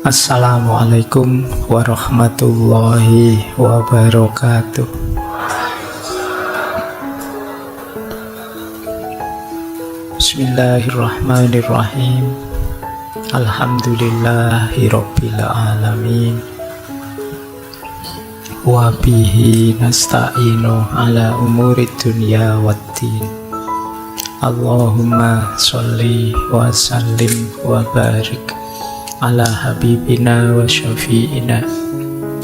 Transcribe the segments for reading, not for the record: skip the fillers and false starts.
Assalamualaikum warahmatullahi wabarakatuh. Bismillahirrahmanirrahim. Alhamdulillahi rabbil alamin. Wa bihi nasta'inu ala umuri dunya waddin. Allahumma sholli wa sallim wa barik ala habibina wa syafi'ina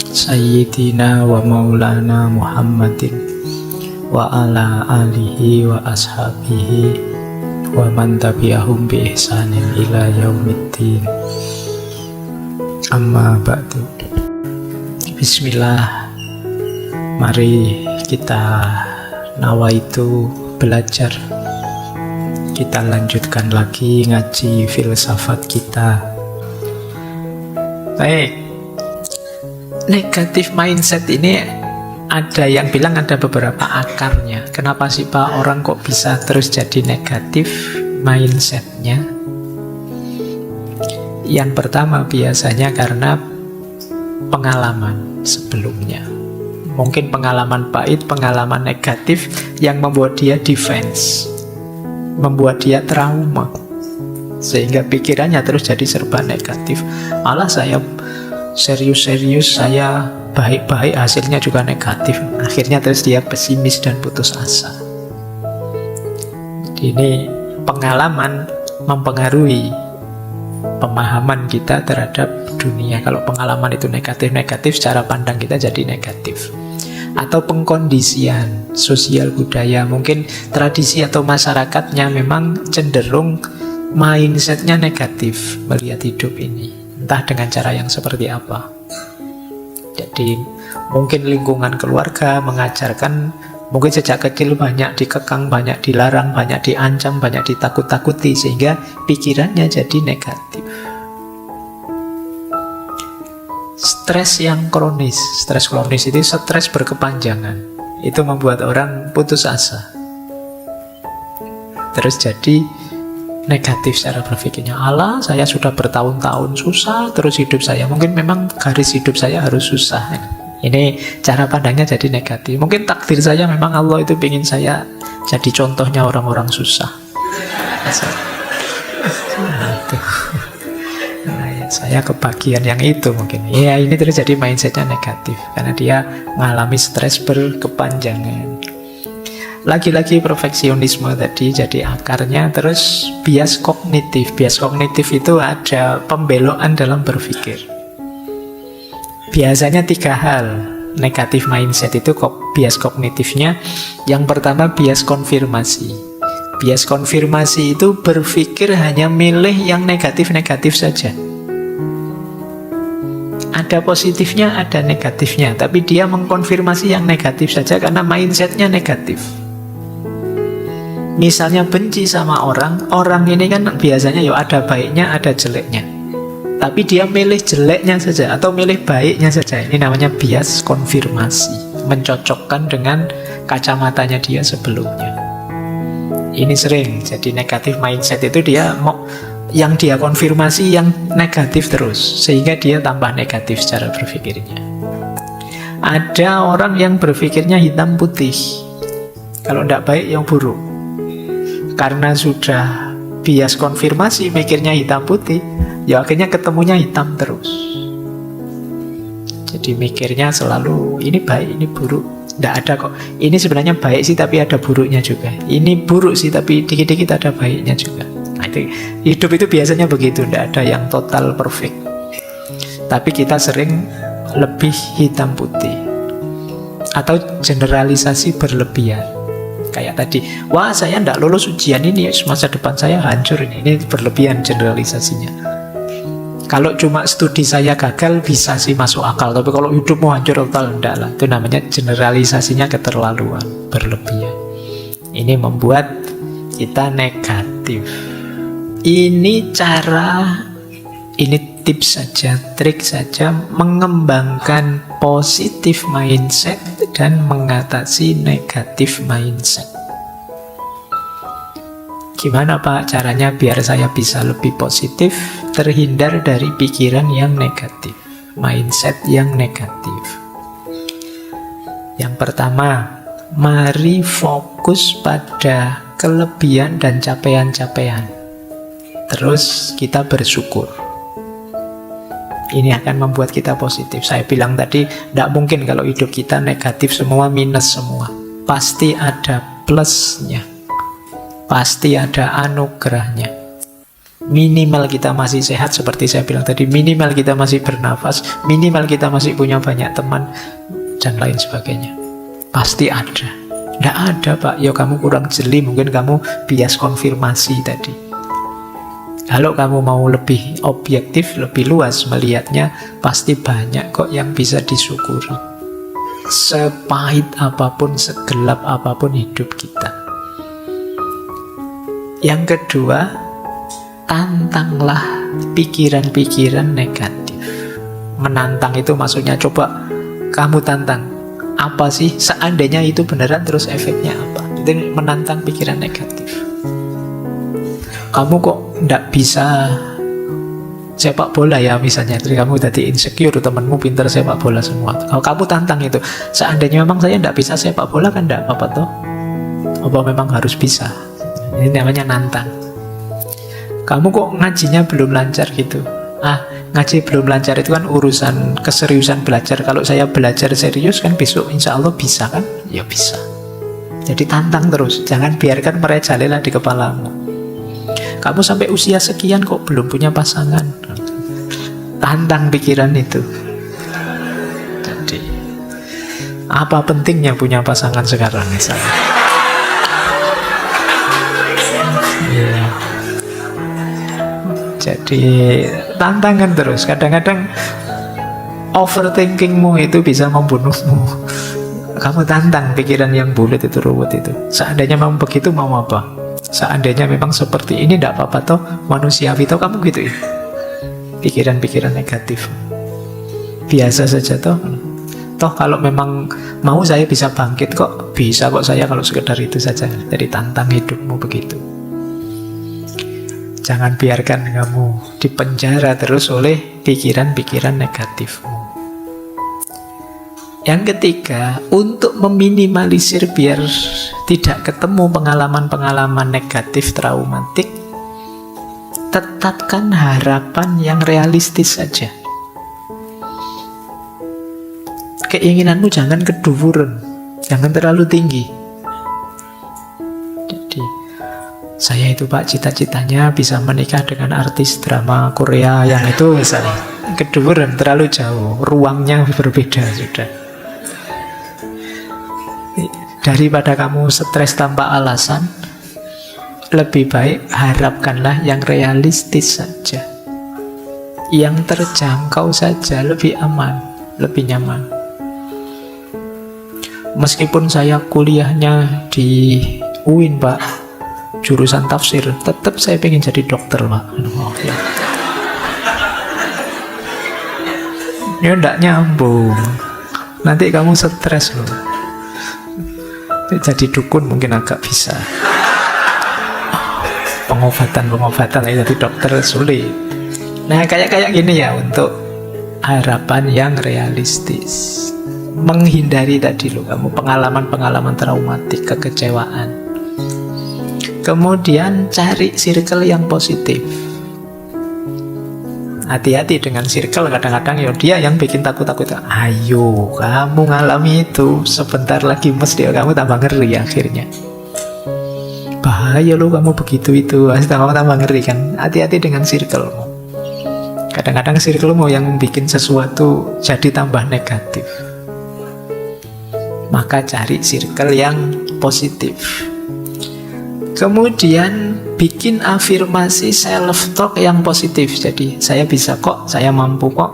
sayyidina wa maulana Muhammadin wa ala alihi wa ashabihi wa man tabi'ahum bi ihsanin ila yaumiddin. Amma ba'du. Bismillah. Mari kita nawaitu belajar. Kita lanjutkan lagi ngaji filsafat kita. Baik, negatif mindset ini ada yang bilang ada beberapa akarnya. Kenapa sih Pak orang kok bisa terus jadi negatif mindsetnya? Yang pertama biasanya karena pengalaman sebelumnya. Mungkin pengalaman pahit, pengalaman negatif yang membuat dia defense, membuat dia trauma. Sehingga pikirannya terus jadi serba negatif. Malah saya serius-serius, saya baik-baik, hasilnya juga negatif. Akhirnya terus dia pesimis dan putus asa. Ini pengalaman mempengaruhi pemahaman kita terhadap dunia. Kalau pengalaman itu negatif-negatif, cara pandang kita jadi negatif. Atau pengkondisian sosial budaya, mungkin tradisi atau masyarakatnya memang cenderung mindsetnya negatif melihat hidup ini, entah dengan cara yang seperti apa. Jadi mungkin lingkungan keluarga mengajarkan, mungkin sejak kecil banyak dikekang, banyak dilarang, banyak diancam, banyak ditakut-takuti, sehingga pikirannya jadi negatif. Stres yang kronis, stres kronis itu stres berkepanjangan, itu membuat orang putus asa, terus jadi negatif cara berpikirnya. Allah, saya sudah bertahun-tahun susah terus hidup saya. Mungkin memang garis hidup saya harus susah. Ini cara pandangnya jadi negatif. Mungkin takdir saya memang Allah itu ingin saya jadi contohnya orang-orang susah. Saya kebagian yang itu mungkin. Ya, ini terus jadi mindsetnya negatif karena dia mengalami stres berkepanjangan. Lagi-lagi perfeksionisme tadi jadi akarnya. Terus bias kognitif. Bias kognitif itu ada pembelokan dalam berpikir. Biasanya 3 hal negatif mindset itu bias kognitifnya. Yang pertama bias konfirmasi. Bias konfirmasi itu berpikir hanya milih yang negatif-negatif saja. Ada positifnya, ada negatifnya, tapi dia mengkonfirmasi yang negatif saja karena mindsetnya negatif. Misalnya benci sama orang ini kan biasanya ada baiknya, ada jeleknya. Tapi dia milih jeleknya saja atau milih baiknya saja. Ini namanya bias konfirmasi, mencocokkan dengan kacamatanya dia sebelumnya. Ini sering jadi negatif mindset itu, dia mau yang dia konfirmasi yang negatif terus, sehingga dia tambah negatif secara berpikirnya. Ada orang yang berpikirnya hitam putih, kalau tidak baik yang buruk. Karena sudah bias konfirmasi mikirnya hitam putih, ya akhirnya ketemunya hitam terus. Jadi mikirnya selalu ini baik, ini buruk. Tidak ada kok, ini sebenarnya baik sih tapi ada buruknya juga. Ini buruk sih tapi dikit-dikit ada baiknya juga. Nah, hidup itu biasanya begitu, tidak ada yang total perfect. Tapi kita sering lebih hitam putih atau generalisasi berlebihan. Kayak tadi, wah saya tidak lulus ujian ini, masa depan saya hancur ini. Ini berlebihan generalisasinya. Kalau cuma studi saya gagal bisa sih masuk akal, tapi kalau hidup mau hancur total, enggak lah. Itu namanya generalisasinya keterlaluan, berlebihan. Ini membuat kita negatif. Ini tips saja, trik saja mengembangkan positif mindset dan mengatasi negatif mindset. Gimana Pak caranya biar saya bisa lebih positif, terhindar dari pikiran yang negatif, mindset yang negatif? Yang pertama, mari fokus pada kelebihan dan capaian-capaian. Terus kita bersyukur. Ini akan membuat kita positif. Saya bilang tadi, tidak mungkin kalau hidup kita negatif semua, minus semua. Pasti ada plusnya. Pasti ada anugerahnya. Minimal kita masih sehat, seperti saya bilang tadi. Minimal kita masih bernafas. Minimal kita masih punya banyak teman. Dan lain sebagainya. Pasti ada. Tidak ada Pak, ya kamu kurang jeli. Mungkin kamu bias konfirmasi tadi. Kalau kamu mau lebih objektif, lebih luas melihatnya, pasti banyak kok yang bisa disyukuri. Sepahit apapun, segelap apapun hidup kita. Yang kedua, tantanglah pikiran-pikiran negatif. Menantang itu maksudnya coba kamu tantang. Apa sih seandainya itu beneran, terus efeknya apa? Itu menantang pikiran negatif. Kamu kok nggak bisa sepak bola ya misalnya, jadi kamu tadi insecure, temanmu pinter sepak bola semua. Kalau kamu tantang itu, seandainya memang saya nggak bisa sepak bola kan nggak apa-apa toh? Apa memang harus bisa? Ini namanya nantang. Kamu kok ngajinya belum lancar gitu? Ngaji belum lancar itu kan urusan keseriusan belajar. Kalau saya belajar serius kan besok insya Allah bisa kan? Ya bisa. Jadi tantang terus, jangan biarkan merajalela di kepalamu. Kamu sampai usia sekian kok belum punya pasangan? Tantang pikiran itu. Jadi apa pentingnya punya pasangan sekarang misalnya? Ya. Jadi tantangan terus. Kadang-kadang overthinkingmu itu bisa membunuhmu. Kamu tantang pikiran yang bulat itu, ruwet itu. Seandainya memang begitu, mau apa? Seandainya memang seperti ini, tidak apa-apa toh, manusiawi toh, kamu gitu ya. Pikiran-pikiran negatif biasa saja toh. Toh kalau memang mau saya bisa bangkit kok. Bisa kok saya kalau sekedar itu saja. Jadi tantang hidupmu begitu. Jangan biarkan kamu dipenjara terus oleh pikiran-pikiran negatifmu. Yang ketiga, untuk meminimalisir biar tidak ketemu pengalaman-pengalaman negatif traumatik, tetapkan harapan yang realistis saja. Keinginanmu jangan keduvuran, jangan terlalu tinggi. Jadi, saya itu Pak cita-citanya bisa menikah dengan artis drama Korea yang itu misalnya. Keduvuran, terlalu jauh, ruangnya berbeda sudah. Daripada kamu stres tanpa alasan, lebih baik harapkanlah yang realistis saja, yang terjangkau saja, lebih aman, lebih nyaman. Meskipun saya kuliahnya di UIN Pak, jurusan tafsir, tetap saya pengen jadi dokter Pak. Oh, ya. Ya enggak nyambung, nanti kamu stres loh. Jadi dukun mungkin agak bisa, pengobatan jadi dokter sulit. Nah kayak gini ya, untuk harapan yang realistis, menghindari tadi loh kamu pengalaman-pengalaman traumatik, kekecewaan. Kemudian cari circle yang positif. Hati-hati dengan circle, kadang-kadang ya dia yang bikin takut-takut. Ayo, kamu ngalami itu, sebentar lagi mesti kamu tambah ngeri akhirnya. Bahaya loh kamu begitu itu, kamu tambah ngeri kan. Hati-hati dengan circlemu. Kadang-kadang circlemu yang bikin sesuatu jadi tambah negatif. Maka cari circle yang positif. Kemudian bikin afirmasi self-talk yang positif. Jadi saya bisa kok, saya mampu kok.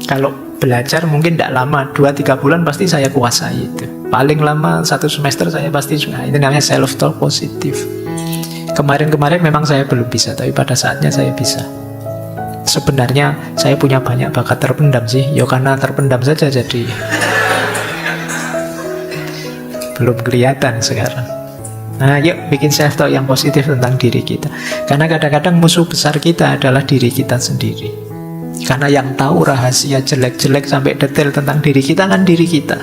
Kalau belajar mungkin tidak lama, 2-3 bulan pasti saya kuasai itu. Paling lama 1 semester saya pasti suka. Itu namanya self-talk positif. Kemarin-kemarin memang saya belum bisa, tapi pada saatnya saya bisa. Sebenarnya saya punya banyak bakat terpendam sih. Ya karena terpendam saja jadi belum kelihatan sekarang. Nah, yuk bikin self-talk yang positif tentang diri kita. Karena kadang-kadang musuh besar kita adalah diri kita sendiri. Karena yang tahu rahasia jelek-jelek sampai detail tentang diri kita kan diri kita.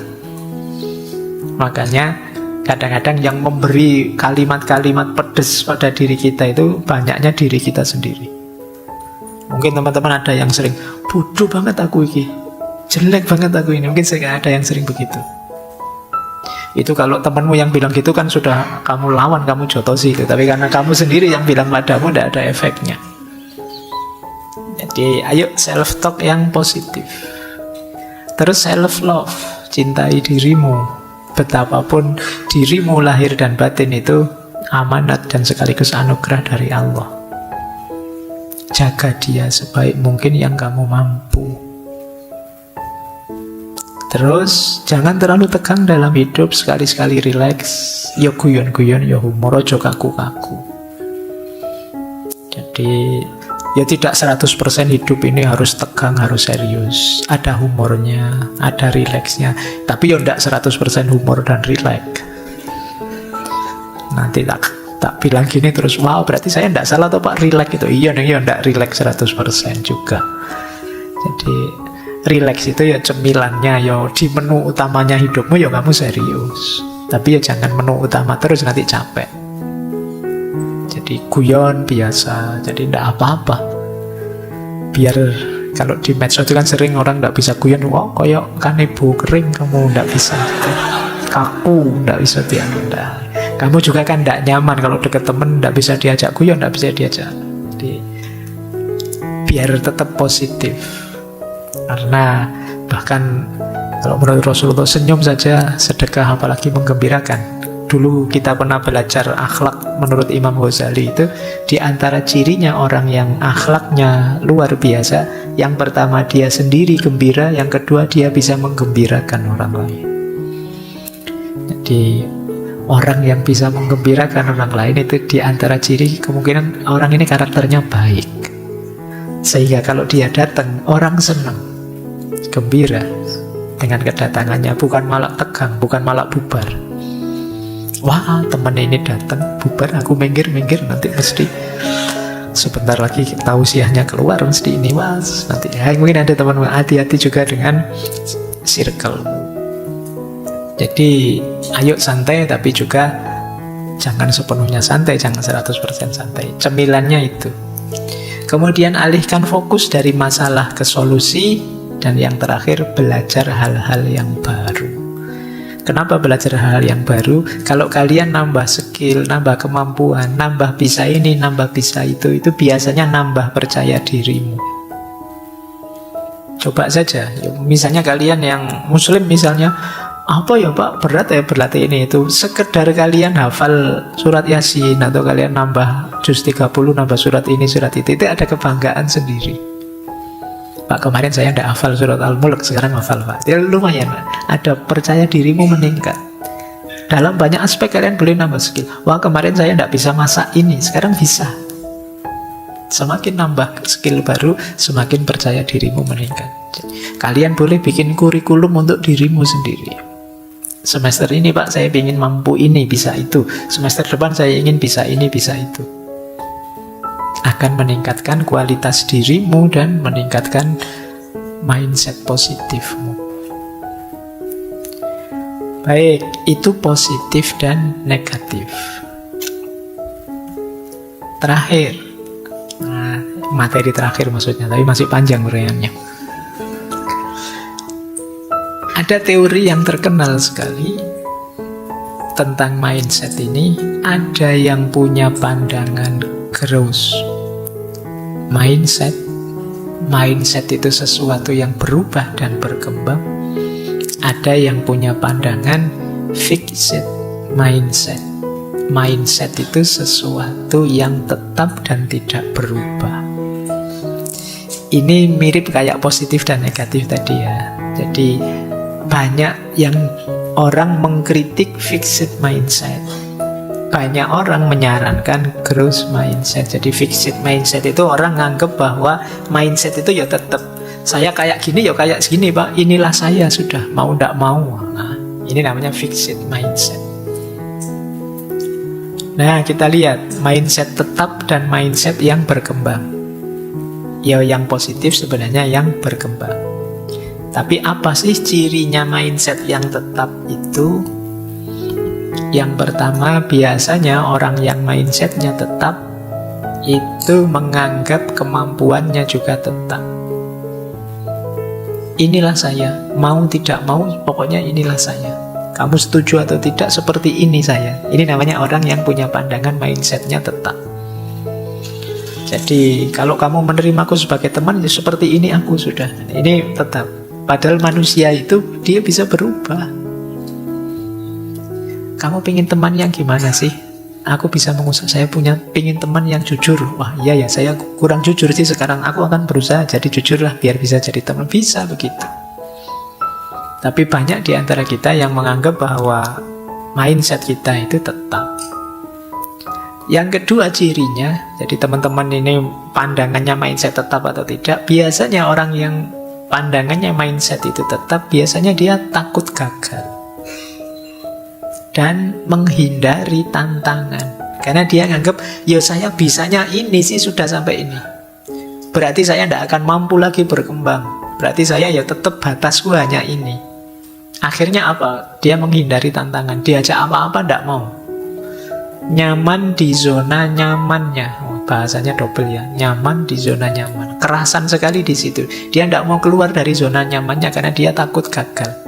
Makanya kadang-kadang yang memberi kalimat-kalimat pedes pada diri kita itu banyaknya diri kita sendiri. Mungkin teman-teman ada yang sering, bodoh banget aku ini, jelek banget aku ini. Mungkin ada yang sering begitu. Itu kalau temanmu yang bilang gitu kan sudah kamu lawan, kamu jotosi itu. Tapi karena kamu sendiri yang bilang padamu, tidak ada efeknya. Jadi ayo self-talk yang positif. Terus self-love, cintai dirimu. Betapapun dirimu lahir dan batin itu amanat dan sekaligus anugerah dari Allah. Jaga dia sebaik mungkin yang kamu mampu. Terus jangan terlalu tegang dalam hidup, sekali-sekali relax. Ya guyon-guyon, ya humor, ojo kaku-kaku. Jadi ya tidak 100% hidup ini harus tegang, harus serius. Ada humornya, ada relaxnya. Tapi ya tidak 100% humor dan relax. Nanti tak bilang gini terus, wow berarti saya tidak salah atau Pak, relax itu. Iya tidak relax 100% juga. Jadi relax itu ya cemilannya, ya di menu utamanya hidupmu ya kamu serius. Tapi ya jangan menu utama terus, nanti capek. Jadi guyon biasa, jadi tidak apa-apa. Biar kalau di medsos itu kan sering orang tidak bisa guyon, wah koyok kanebo kering kamu tidak bisa, kaku tidak bisa diandalkan. Kamu juga kan tidak nyaman kalau deket temen, tidak bisa diajak guyon, tidak bisa diajak. Jadi biar tetap positif. Karena bahkan kalau menurut Rasulullah senyum saja sedekah, apalagi menggembirakan. Dulu kita pernah belajar akhlak menurut Imam Ghazali itu di antara cirinya orang yang akhlaknya luar biasa, yang pertama dia sendiri gembira, yang kedua dia bisa menggembirakan orang lain. Jadi orang yang bisa menggembirakan orang lain itu di antara ciri kemungkinan orang ini karakternya baik. Sehingga kalau dia datang orang senang, gembira dengan kedatangannya, bukan malah tegang, bukan malah bubar. Wah teman ini datang, bubar, aku minggir nanti mesti sebentar lagi tausiahnya keluar, mesti ini was nanti. Ya, mungkin ada teman-teman hati-hati juga dengan circle. Jadi ayo santai, tapi juga jangan sepenuhnya santai, jangan 100% santai. Cemilannya itu. Kemudian alihkan fokus dari masalah ke solusi. Dan yang terakhir, belajar hal-hal yang baru. Kenapa belajar hal-hal yang baru? Kalau kalian nambah skill, nambah kemampuan, nambah bisa ini, nambah bisa itu biasanya nambah percaya dirimu. Coba saja, misalnya kalian yang muslim misalnya, apa ya Pak, berat ya berlatih ini itu. Sekedar kalian hafal surat Yasin, atau kalian nambah juz 30, nambah surat ini, surat itu ada kebanggaan sendiri. Pak kemarin saya tidak hafal surat Al-Mulk, sekarang hafal Pak. Ya lumayan, ada percaya dirimu meningkat. Dalam banyak aspek kalian boleh nambah skill. Wah kemarin saya tidak bisa masak ini, sekarang bisa. Semakin nambah skill baru, semakin percaya dirimu meningkat. Kalian boleh bikin kurikulum untuk dirimu sendiri. Semester ini Pak saya ingin mampu ini, bisa itu. Semester depan saya ingin bisa ini, bisa itu. Akan meningkatkan kualitas dirimu dan meningkatkan mindset positifmu. Baik, itu positif dan negatif. Terakhir, materi terakhir maksudnya, tapi masih panjang uraiannya. Ada teori yang terkenal sekali tentang mindset ini. Ada yang punya pandangan growth mindset. Mindset itu sesuatu yang berubah dan berkembang. Ada yang punya pandangan fixed mindset. Mindset itu sesuatu yang tetap dan tidak berubah. Ini mirip kayak positif dan negatif tadi ya. Jadi banyak yang orang mengkritik fixed mindset. Banyak orang menyarankan growth mindset. Jadi fixed mindset itu orang nganggep bahwa mindset itu ya tetap saya kayak gini ya kayak segini Pak, inilah saya sudah, mau ndak mau. Nah, ini namanya fixed mindset. Nah, kita lihat mindset tetap dan mindset yang berkembang. Ya, yang positif sebenarnya yang berkembang. Tapi apa sih cirinya mindset yang tetap itu? Yang pertama, biasanya orang yang mindsetnya tetap itu menganggap kemampuannya juga tetap. Inilah saya, mau tidak mau, pokoknya inilah saya. Kamu setuju atau tidak, seperti ini saya. Ini namanya orang yang punya pandangan mindsetnya tetap. Jadi kalau kamu menerima aku sebagai teman, ya seperti ini aku sudah. Ini tetap. Padahal manusia itu dia bisa berubah. Kamu pingin teman yang gimana sih? Aku bisa mengusah, saya pingin teman yang jujur. Wah iya ya, saya kurang jujur sih sekarang. Aku akan berusaha jadi jujur lah, biar bisa jadi teman. Bisa begitu. Tapi banyak di antara kita yang menganggap bahwa mindset kita itu tetap. Yang kedua cirinya, jadi teman-teman ini pandangannya mindset tetap atau tidak. Biasanya orang yang pandangannya mindset itu tetap, biasanya dia takut gagal dan menghindari tantangan. Karena dia nganggap, ya saya bisanya ini sih sudah sampai ini. Berarti saya tidak akan mampu lagi berkembang. Berarti saya ya tetap batasku hanya ini. Akhirnya apa? Dia menghindari tantangan. Diajak apa-apa tidak mau. Nyaman di zona nyamannya. Bahasanya double ya. Nyaman di zona nyaman. Kerasan sekali di situ. Dia tidak mau keluar dari zona nyamannya karena dia takut gagal.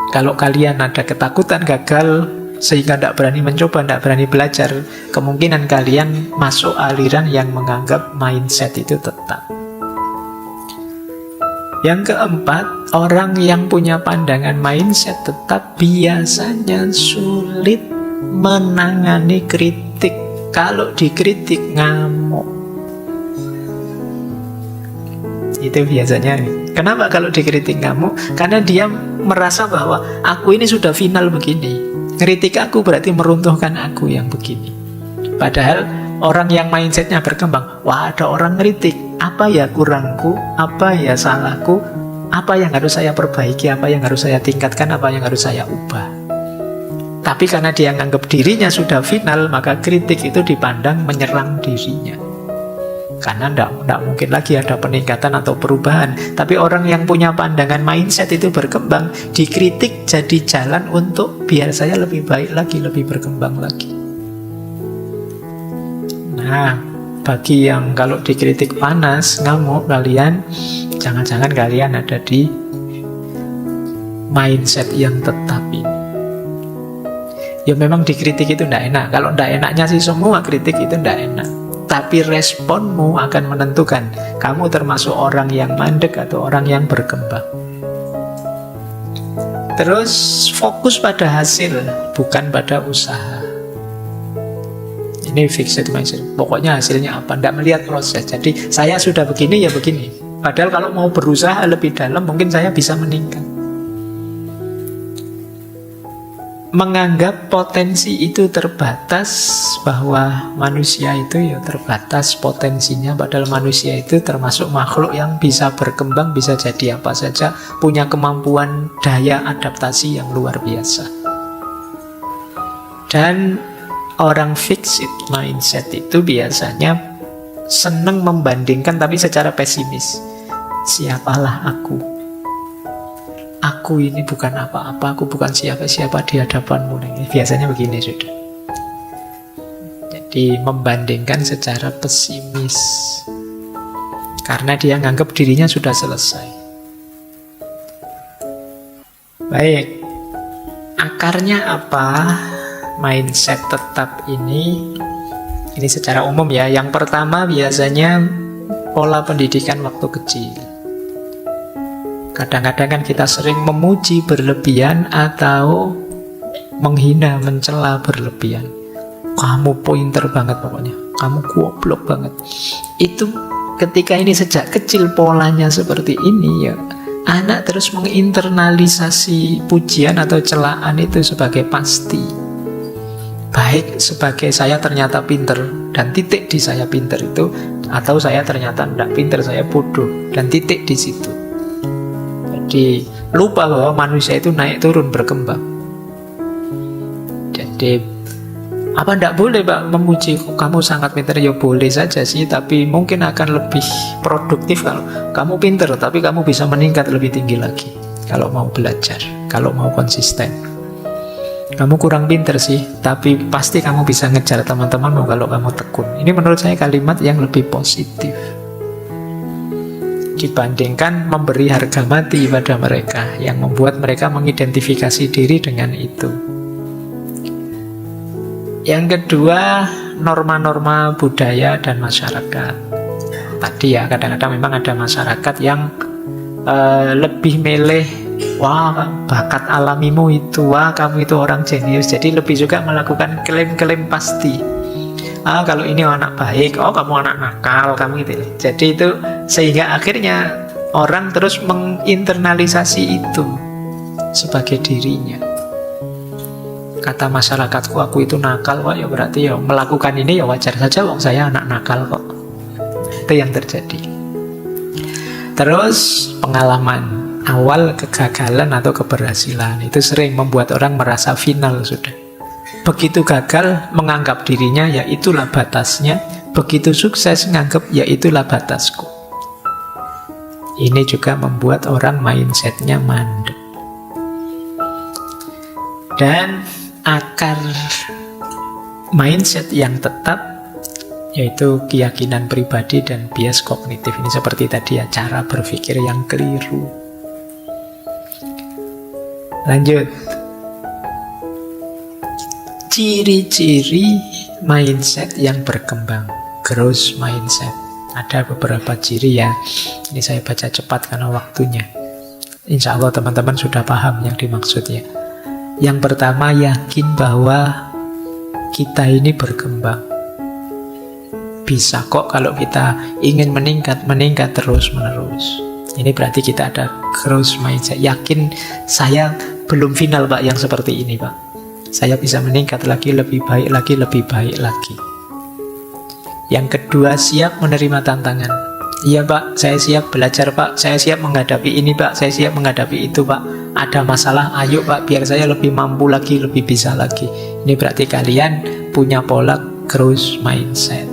Kalau kalian ada ketakutan gagal sehingga tidak berani mencoba, tidak berani belajar, kemungkinan kalian masuk aliran yang menganggap mindset itu tetap. Yang keempat, orang yang punya pandangan mindset tetap biasanya sulit menangani kritik. Kalau dikritik ngamuk. Itu biasanya. Kenapa kalau dikritik ngamuk? Karena dia merasa bahwa aku ini sudah final begini. Kritik aku berarti meruntuhkan aku yang begini. Padahal orang yang mindsetnya berkembang, wah ada orang kritik, apa ya kurangku, apa ya salahku, apa yang harus saya perbaiki, apa yang harus saya tingkatkan, apa yang harus saya ubah. Tapi karena dia menganggap dirinya sudah final, maka kritik itu dipandang menyerang dirinya. Karena tidak mungkin lagi ada peningkatan atau perubahan. Tapi orang yang punya pandangan mindset itu berkembang, dikritik jadi jalan untuk biar saya lebih baik lagi, lebih berkembang lagi. Nah, bagi yang kalau dikritik panas, ngamuk kalian, jangan-jangan kalian ada di mindset yang tetap ini. Ya memang dikritik itu tidak enak. Kalau tidak enaknya sih semua kritik itu tidak enak. Tapi responmu akan menentukan kamu termasuk orang yang mandek atau orang yang berkembang. Terus fokus pada hasil, bukan pada usaha. Ini fixed mindset. Pokoknya hasilnya apa, tidak melihat proses. Jadi saya sudah begini ya begini. Padahal kalau mau berusaha lebih dalam mungkin saya bisa meningkat. Menganggap potensi itu terbatas, bahwa manusia itu ya terbatas potensinya, padahal manusia itu termasuk makhluk yang bisa berkembang, bisa jadi apa saja, punya kemampuan daya adaptasi yang luar biasa. Dan orang fixed mindset itu biasanya senang membandingkan tapi secara pesimis. Siapalah aku? Aku ini bukan apa-apa, aku bukan siapa-siapa di hadapanmu. Biasanya begini sudah. Jadi membandingkan secara pesimis. Karena dia menganggap dirinya sudah selesai. Baik. Akarnya apa? Mindset tetap ini secara umum ya. Yang pertama biasanya pola pendidikan waktu kecil. Kadang-kadang kan kita sering memuji berlebihan atau menghina, mencela berlebihan. Kamu pointer banget pokoknya, kamu goblok banget. Itu ketika ini sejak kecil polanya seperti ini ya, anak terus menginternalisasi pujian atau celaan itu sebagai pasti. Baik sebagai saya ternyata pinter dan titik di saya pinter itu, atau saya ternyata tidak pinter, saya bodoh dan titik di situ. Jadi lupa bahwa manusia itu naik turun berkembang. Jadi Apa ndak boleh Pak memuji? Kamu sangat pintar, ya boleh saja sih, tapi mungkin akan lebih produktif kalau kamu pintar tapi kamu bisa meningkat lebih tinggi lagi kalau mau belajar, kalau mau konsisten. Kamu kurang pintar sih, tapi pasti kamu bisa ngejar teman-temanmu kalau kamu tekun. Ini menurut saya kalimat yang lebih positif dibandingkan memberi harga mati pada mereka, yang membuat mereka mengidentifikasi diri dengan itu. Yang kedua, norma-norma budaya dan masyarakat. Tadi ya, kadang-kadang memang ada masyarakat yang lebih milih, wah bakat alamimu itu, wah kamu itu orang jenius. Jadi lebih juga melakukan klaim-klaim pasti. Kalau ini anak baik, oh kamu anak nakal, kamu gitu. Jadi itu sehingga akhirnya orang terus menginternalisasi itu sebagai dirinya. Kata masyarakatku, aku itu nakal kok, ya berarti ya melakukan ini ya wajar saja, wong saya anak nakal kok. Itu yang terjadi. Terus pengalaman awal kegagalan atau keberhasilan itu sering membuat orang merasa final sudah. Begitu gagal menganggap dirinya ya itulah batasnya, begitu sukses menganggap ya itulah batasku. Ini juga membuat orang mindsetnya mandek. Dan akar mindset yang tetap yaitu keyakinan pribadi dan bias kognitif. Ini seperti tadi ya, cara berpikir yang keliru. Lanjut. Ciri-ciri mindset yang berkembang, growth mindset. Ada beberapa ciri ya. Ini saya baca cepat karena waktunya. Insya Allah teman-teman sudah paham yang dimaksudnya. Yang pertama, yakin bahwa kita ini berkembang. Bisa kok kalau kita ingin meningkat terus-menerus. Ini berarti kita ada growth mindset. Yakin saya belum final Pak yang seperti ini Pak. Saya bisa meningkat lagi, lebih baik lagi, lebih baik lagi. Yang kedua, siap menerima tantangan. Iya Pak, saya siap belajar Pak. Saya siap menghadapi ini Pak. Saya siap menghadapi itu Pak. Ada masalah, ayo Pak, biar saya lebih mampu lagi, lebih bisa lagi. Ini berarti kalian punya pola growth mindset.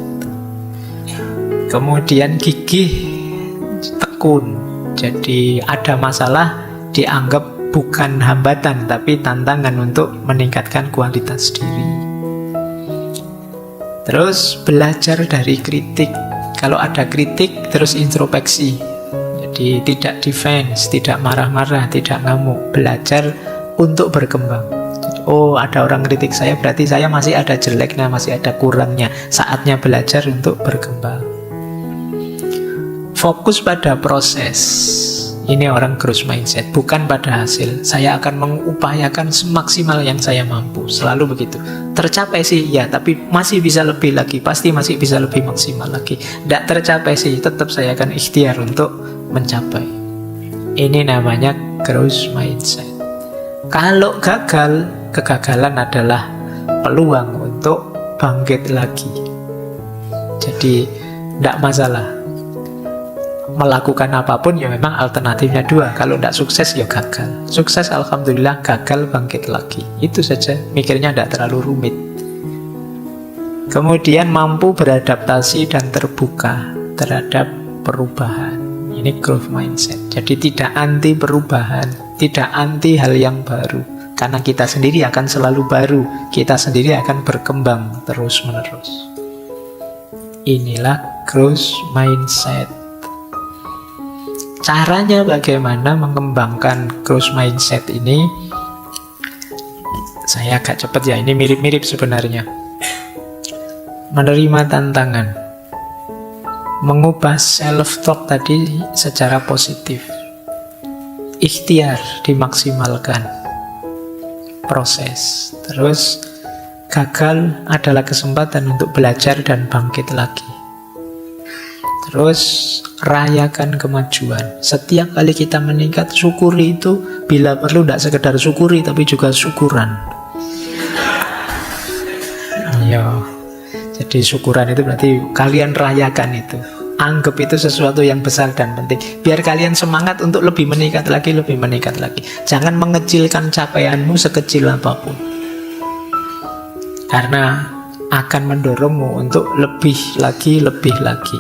Kemudian gigih, tekun. Jadi ada masalah dianggap bukan hambatan tapi tantangan untuk meningkatkan kualitas diri. Terus belajar dari kritik. Kalau ada kritik terus introspeksi. Jadi tidak defense, tidak marah-marah, tidak ngamuk. Belajar untuk berkembang. Oh, ada orang kritik saya, berarti saya masih ada jeleknya, masih ada kurangnya. Saatnya belajar untuk berkembang. Fokus pada proses. Ini orang growth mindset, bukan pada hasil. Saya akan mengupayakan semaksimal yang saya mampu. Selalu begitu. Tercapai sih, ya, tapi masih bisa lebih lagi. Pasti masih bisa lebih maksimal lagi. Tidak tercapai sih, tetap saya akan ikhtiar untuk mencapai. Ini namanya growth mindset. Kalau gagal, kegagalan adalah peluang untuk bangkit lagi. Jadi, tidak masalah. Melakukan apapun ya memang alternatifnya dua. Kalau tidak sukses ya gagal. Sukses alhamdulillah, gagal bangkit lagi. Itu saja, mikirnya tidak terlalu rumit. Kemudian mampu beradaptasi dan terbuka terhadap perubahan. Ini growth mindset. Jadi tidak anti perubahan, tidak anti hal yang baru. Karena kita sendiri akan selalu baru. Kita sendiri akan berkembang terus menerus. Inilah growth mindset. Caranya bagaimana mengembangkan growth mindset ini? Saya agak cepat ya, ini mirip-mirip sebenarnya. Menerima tantangan, mengubah self-talk tadi secara positif, ikhtiar dimaksimalkan, proses. Terus gagal adalah kesempatan untuk belajar dan bangkit lagi. Terus rayakan kemajuan. Setiap kali kita meningkat, syukuri itu. Bila perlu tidak sekedar syukuri, tapi juga syukuran. Ya, jadi syukuran itu berarti kalian rayakan itu. Anggap itu sesuatu yang besar dan penting. Biar kalian semangat untuk lebih meningkat lagi, lebih meningkat lagi. Jangan mengecilkan capaianmu sekecil apapun. Karena akan mendorongmu untuk lebih lagi, lebih lagi.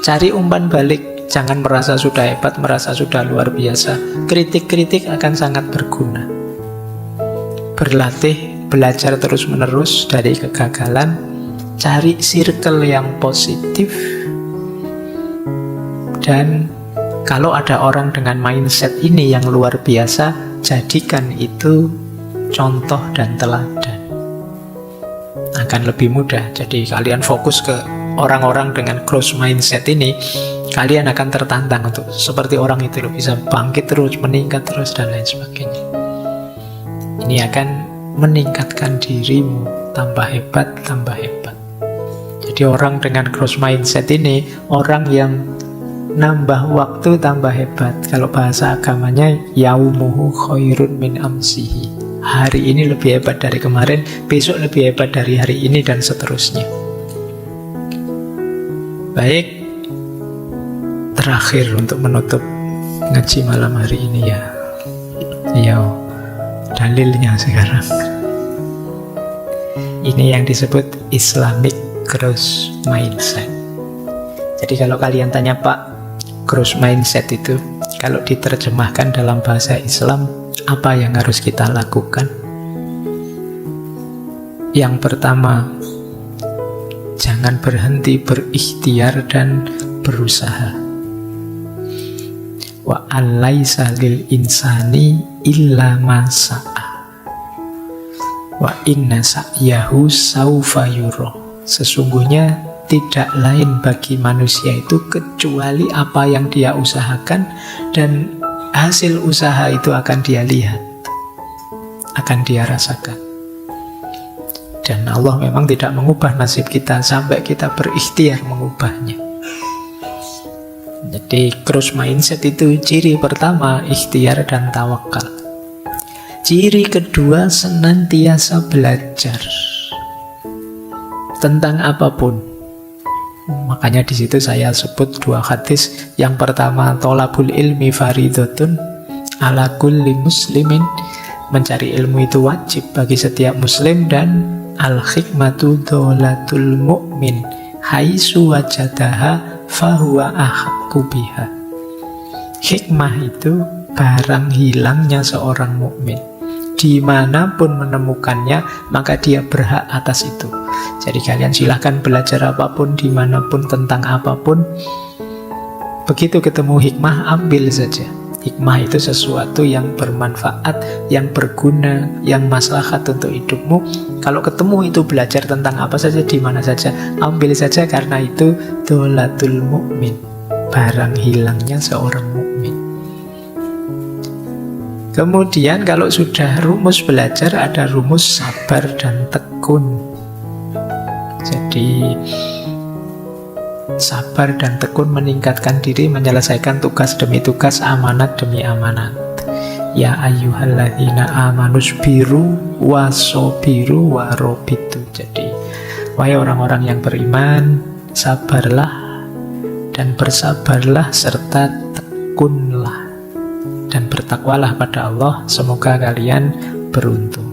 Cari umpan balik, jangan merasa sudah hebat, merasa sudah luar biasa. Kritik-kritik akan sangat berguna. Berlatih, belajar terus-menerus dari kegagalan, cari circle yang positif, dan kalau ada orang dengan mindset ini yang luar biasa, jadikan itu contoh dan teladan. Akan lebih mudah. Jadi kalian fokus ke orang-orang dengan growth mindset ini, kalian akan tertantang untuk seperti orang itu loh, bisa bangkit terus, meningkat terus, dan lain sebagainya. Ini akan meningkatkan dirimu, tambah hebat, tambah hebat. Jadi orang dengan growth mindset ini, orang yang nambah waktu tambah hebat. Kalau bahasa agamanya, yaumuhu khairun min amsihi. Hari ini lebih hebat dari kemarin, besok lebih hebat dari hari ini, dan seterusnya. Baik, terakhir untuk menutup ngaji malam hari ini ya. Dalilnya sekarang. Ini yang disebut Islamic growth mindset. Jadi kalau kalian tanya, Pak, growth mindset itu kalau diterjemahkan dalam bahasa Islam, apa yang harus kita lakukan? Yang pertama, jangan berhenti berikhtiar dan berusaha. Wa alaisa lil insani illa ma sa'a. Wa inna sa'yahu saufa yura. Sesungguhnya tidak lain bagi manusia itu kecuali apa yang dia usahakan, dan hasil usaha itu akan dia lihat, akan dia rasakan. Dan Allah memang tidak mengubah nasib kita sampai kita berikhtiar mengubahnya. Jadi growth mindset itu ciri pertama, ikhtiar dan tawakal. Ciri kedua, senantiasa belajar tentang apapun. Makanya di situ saya sebut dua hadis. Yang pertama, tolabul ilmi faridotun ala kulli muslimin. Mencari ilmu itu wajib bagi setiap muslim. Dan al-hikmatu dolatul mu'min haisu wajadaha fahuwa ahakku biha. Hikmah itu barang hilangnya seorang mukmin. Dimanapun menemukannya, maka dia berhak atas itu. Jadi kalian silahkan belajar apapun, dimanapun, tentang apapun. Begitu ketemu hikmah, ambil saja. Hikmah itu sesuatu yang bermanfaat, yang berguna, yang maslahat untuk hidupmu. Kalau ketemu itu, belajar tentang apa saja, di mana saja, ambil saja, karena itu dolatul mukmin, barang hilangnya seorang mukmin. Kemudian kalau sudah rumus belajar, ada rumus sabar dan tekun. Jadi sabar dan tekun meningkatkan diri, menyelesaikan tugas demi tugas, amanat demi amanat. Ya ayyuhalladzina amanusbiru wasobiru warobitu. Jadi wahai orang-orang yang beriman, sabarlah dan bersabarlah serta tekunlah, dan bertakwalah pada Allah, semoga kalian beruntung.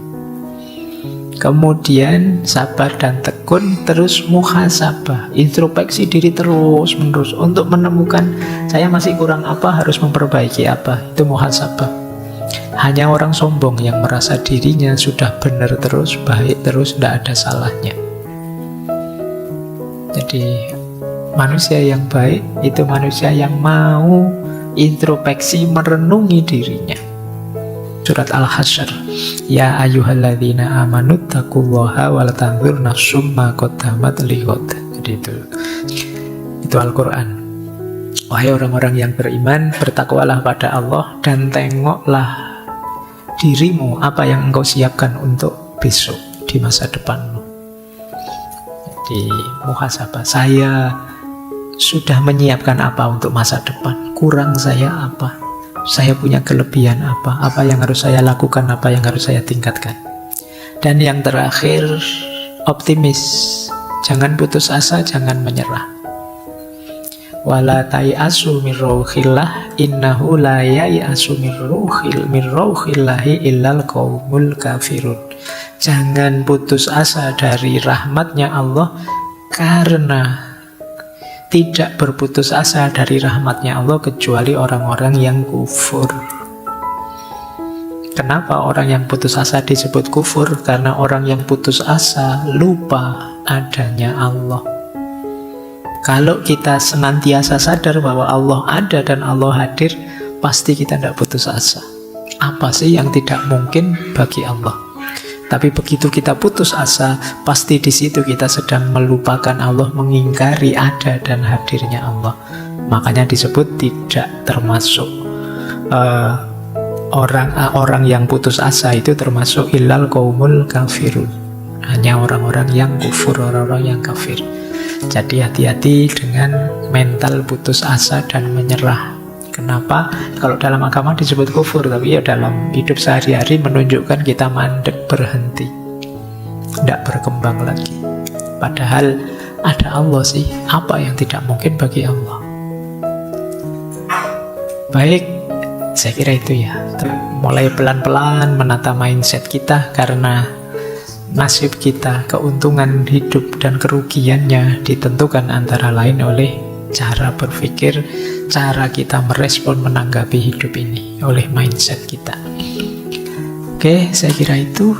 Kemudian sabar dan tekun, terus muhasabah, introspeksi diri terus menerus untuk menemukan saya masih kurang apa, harus memperbaiki apa. Itu muhasabah. Hanya orang sombong yang merasa dirinya sudah benar terus, baik terus, tidak ada salahnya. Jadi manusia yang baik itu manusia yang mau introspeksi, merenungi dirinya. Surat Al-Hasyr, ya ayyuhalladzina amanu taqullaha wal tanzur nafsum ma qaddamat lighad. Jadi itu Al-Qur'an. Wahai orang-orang yang beriman, bertakwalah pada Allah dan tengoklah dirimu apa yang engkau siapkan untuk besok di masa depanmu. Jadi muhasabah, saya sudah menyiapkan apa untuk masa depan? Kurang saya apa? Saya punya kelebihan apa? Apa yang harus saya lakukan? Apa yang harus saya tingkatkan? Dan yang terakhir, optimis. Jangan putus asa, jangan menyerah. Wala tai'asu min rauhillah innahu la yai'asu min rauhillahi illal qaumul kafirun. Jangan putus asa dari rahmatnya Allah, karena tidak berputus asa dari rahmatnya Allah kecuali orang-orang yang kufur. Kenapa orang yang putus asa disebut kufur? Karena orang yang putus asa lupa adanya Allah. Kalau kita senantiasa sadar bahwa Allah ada dan Allah hadir, pasti kita tidak putus asa. Apa sih yang tidak mungkin bagi Allah? Tapi begitu kita putus asa, pasti di situ kita sedang melupakan Allah, mengingkari ada dan hadirnya Allah. Makanya disebut tidak termasuk orang yang putus asa itu termasuk illal qaumul kafirun. Hanya orang-orang yang kufur, orang-orang yang kafir. Jadi hati-hati dengan mental putus asa dan menyerah. Kenapa? Kalau dalam agama disebut kufur, tapi ya dalam hidup sehari-hari menunjukkan kita mandek, berhenti, tidak berkembang lagi. Padahal ada Allah sih, apa yang tidak mungkin bagi Allah? Baik, saya kira itu ya. Mulai pelan-pelan menata mindset kita, karena nasib kita, keuntungan hidup dan kerugiannya ditentukan antara lain oleh cara berpikir, cara kita merespon menanggapi hidup ini, oleh mindset kita. Oke, saya kira itu.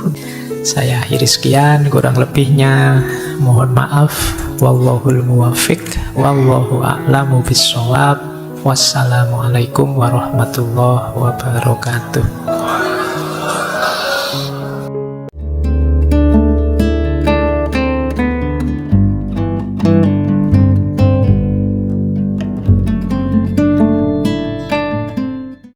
Saya akhiri sekian, kurang lebihnya mohon maaf. Wallahul muwaffiq, wallahu a'lamu bissawab. Wassalamualaikum warahmatullahi wabarakatuh.